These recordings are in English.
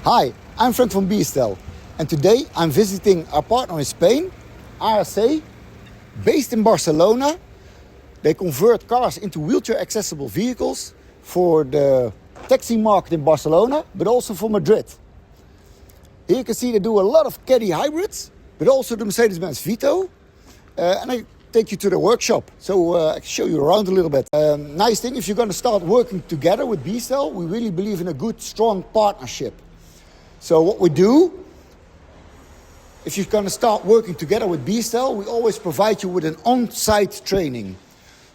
Hi, I'm Frank from Biestel, and today I'm visiting our partner in Spain, RSA, based in Barcelona. They convert cars into wheelchair accessible vehicles for the taxi market in Barcelona, but also for Madrid. Here you can see they do a lot of Caddy hybrids, but also the Mercedes-Benz Vito. And I take you to the workshop, so I can show you around a little bit. Nice thing, if you're going to start working together with Biestel, we really believe in a good, strong partnership. So what we do, if you're going to start working together with Biestel, we always provide you with an on-site training.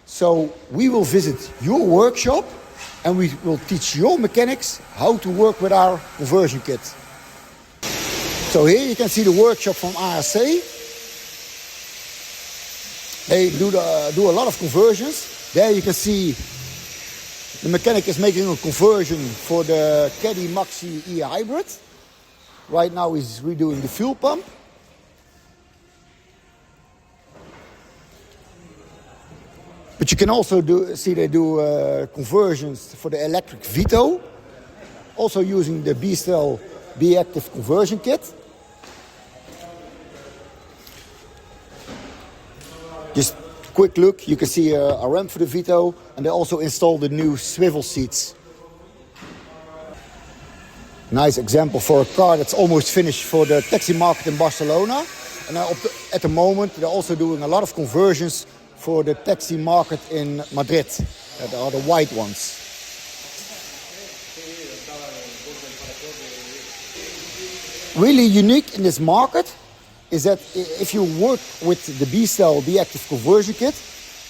So we will visit your workshop and we will teach your mechanics how to work with our conversion kit. So here you can see the workshop from RSA. They do a lot of conversions. There you can see the mechanic is making a conversion for the Caddy Maxi eHybrid. Right now he's redoing the fuel pump. But you can also see they do conversions for the electric Vito, also using the Biestel B-Active conversion kit. Just a quick look, you can see a ramp for the Vito, and they also installed the new swivel seats. Nice example for a car that's almost finished for the taxi market in Barcelona. And at the moment they're also doing a lot of conversions for the taxi market in Madrid. That are the white ones. Really unique in this market is that if you work with the Biestel B-Active conversion kit,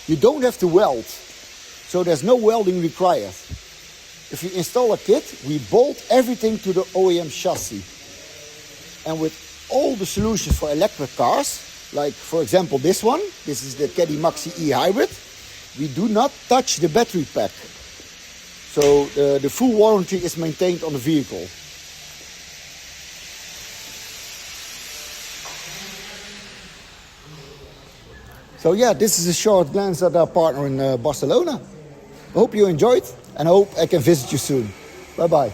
you don't have to weld. So there's no welding required. If you install a kit, we bolt everything to the OEM chassis. And with all the solutions for electric cars, like for example this one, this is the Caddy Maxi eHybrid, we do not touch the battery pack. So the full warranty is maintained on the vehicle. So yeah, this is a short glance at our partner in Barcelona. I hope you enjoyed and I hope I can visit you soon. Bye bye.